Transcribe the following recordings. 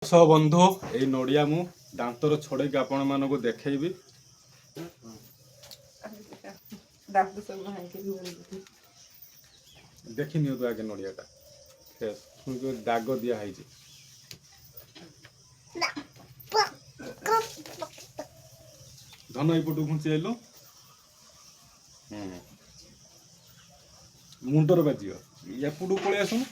सो बंधु एई नड़िया मु दांतर छड़ेक आपण मानक देखैबी। देखि नियो तो आगे नड़ियाटा दाग दिया है धन एपटू घुंची आइल मुंडर बाजी एपटू पलि आसुन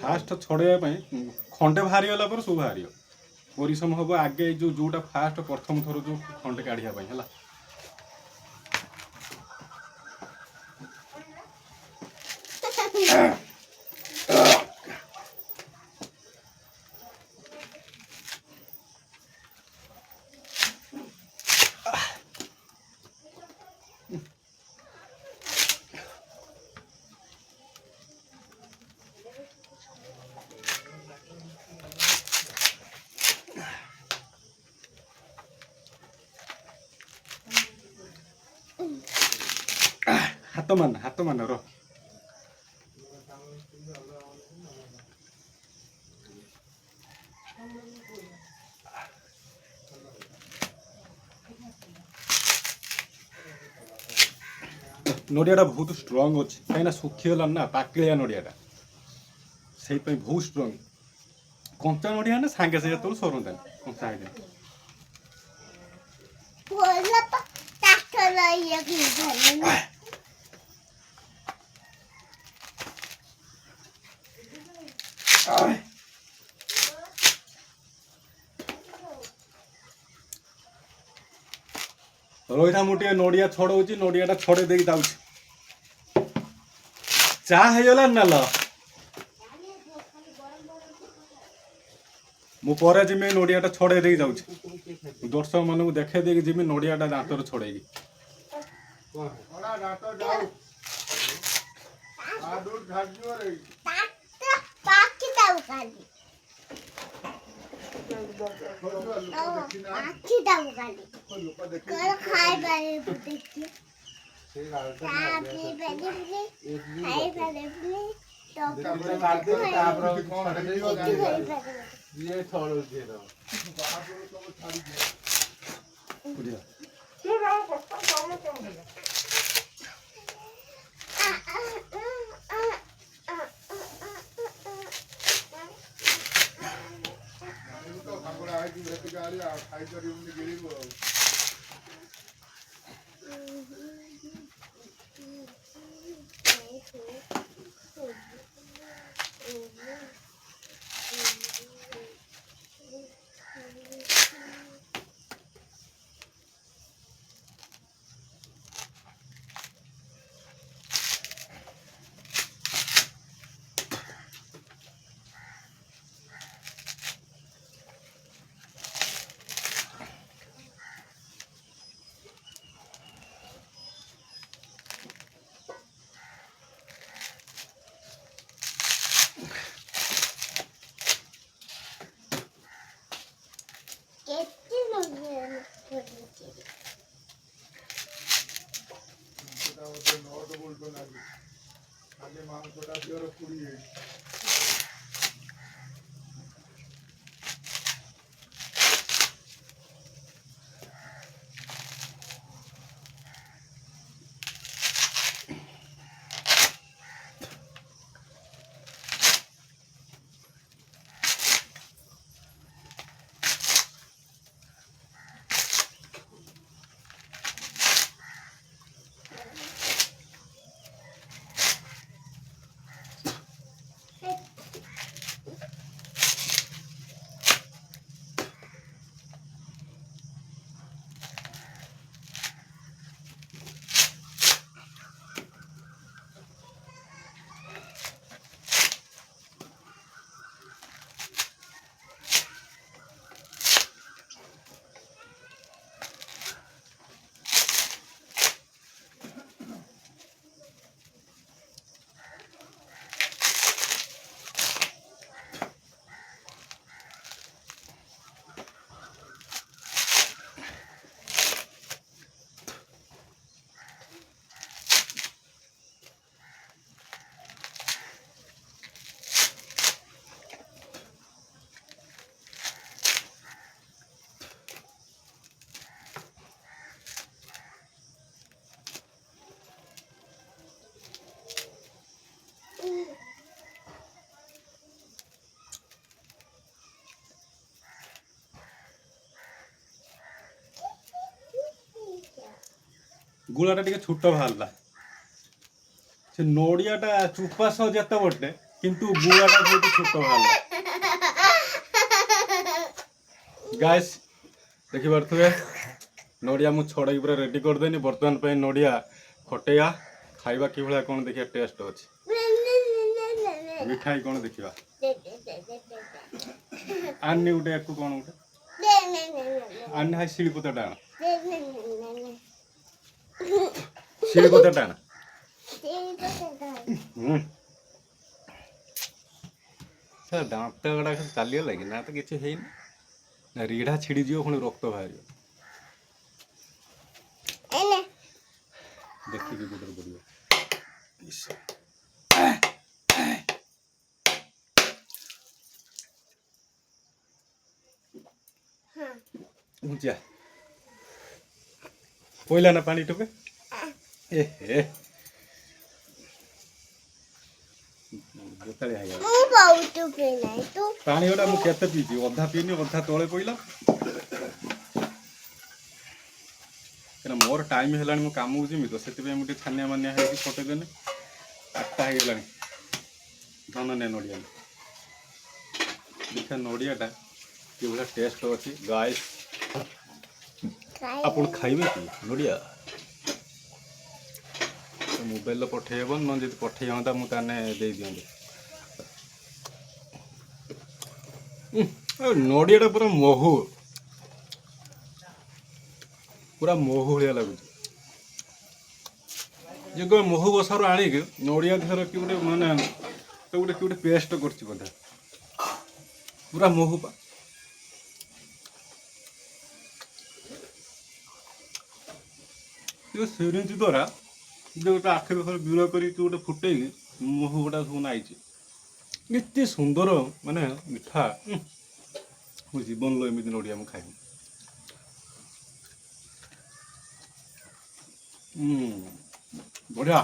फास्ट छड़ाई खंडे बाहरी गला पर सब बाहर परिश्रम हम आगे जोटा फास्ट प्रथम थर जो खंडे काढ़िया है हाथ मान रो नड़ियाटा बहुत स्ट्रंग अच्छे कहीं सुखीगला ना पाकिलिया नड़ियाटा से बहुत स्ट्रंग कंचा नड़िया ना सागे सागे तो सरंता कंचा रहीथा मुझे नड़िया छड़ाऊँ नड़ियाटा छड़े दे चा होगा ना ल मुझे जिमी नड़ियाटा छड़े दे दर्शक मान देखे दे जिमी नड़ियाटा दांतर छड़े ଗୁଳାଟା ଟିକେ ଛୋଟ ବାହାରିଲା। ସେ ନଡ଼ିଆଟା ଚୋପା ସହ ଯେତେ ବଟେ କିନ୍ତୁ ଗୁଳାଟା ବହୁତ ଛୋଟ ବାହାରିଲା। ଗାଇସ୍ ଦେଖିପାରୁଥିବେ ନଡ଼ିଆ ମୁଁ ଛଡ଼େଇକି ପୁରା ରେଡ଼ି କରିଦେନି। ବର୍ତ୍ତମାନ ପାଇଁ ନଡ଼ିଆ ଫଟେଇବା, ଖାଇବା କିଭଳିଆ କ'ଣ ଦେଖିବା ଟେଷ୍ଟ ଅଛି। ମିଠାଇ କ'ଣ ଦେଖିବା। ଆନି ଗୋଟେ ୟାକୁ କ'ଣ ଗୋଟେ ଆନି ହାଇ ଶିଳି ପତାଟା ଆଣ, ଶିଳି ପତାଟା ଆଣ। ଦାନ୍ତ ଗୁଡ଼ାକ ଚାଲିଗଲା କି ନା ତ କିଛି ହେଇନି। ରିଢ଼ା ଛିଡ଼ିଯିବ ପୁଣି ରକ୍ତ ବାହାରିବ। ଦେଖିକି ଗୋଟେ ପଡ଼ିବ। ପଇଲା ନା ପାଣି ଟୋପେ। ଏ ହେ ପାଣି ଗୁଡ଼ା ମୁଁ କେତେ ପିଇଛି, ଅଧା ପିଇନି ଅଧା ତଳେ ପଇଲା। କାହିଁକିନା ମୋର ଟାଇମ୍ ହେଲାଣି, ମୁଁ କାମକୁ ଯିମି ତ, ସେଥିପାଇଁ ମୁଁ ଟିକେ ଛାନିଆ ମାନିଆ ହେଇକି ଫଟେଇଦେନି। 8ଟା ହେଇଗଲାଣି। ଧନ ନେ ନଡ଼ିଆ, ଦେଖିବା ନଡ଼ିଆଟା କିଭଳିଆ ଟେଷ୍ଟ ଅଛି। ଗାଇସ୍ ଆପଣ ଖାଇବେ କି ନଡ଼ିଆ? ମୋବାଇଲରେ ପଠେଇ ହେବନି, ନହେଲେ ଯଦି ପଠେଇ ହୁଅନ୍ତା ମୁଁ ତାହେଲେ ଦେଇଦିଅନ୍ତି। ନଡ଼ିଆଟା ପୁରା ମହୁ, ପୁରା ମହୁ ଭଳିଆ ଲାଗୁଛି। ଯେ କ'ଣ ମହୁ ବସାରୁ ଆଣିକି ନଡ଼ିଆ ଦେହରେ କି ଗୋଟେ ମାନେ ଗୋଟେ ପେଷ୍ଟ କରୁଛି ବୋଧେ। ପୁରା ମହୁ ପା। ସିରିଞ୍ଜ ଦ୍ୱାରା ଗୋଟେ ଆଖି ପାଖରେ ବିଳ କରିକି ଗୋଟେ ଫୁଟେଇକି ମହୁ ଗୁଡ଼ା ସବୁ ନାଇଛି। ଏତେ ସୁନ୍ଦର ମାନେ ମିଠା। ମୋ ଜୀବନର ଏମିତି ନଡ଼ିଆ ମୁଁ ଖାଇବି। ବଢ଼ିଆ।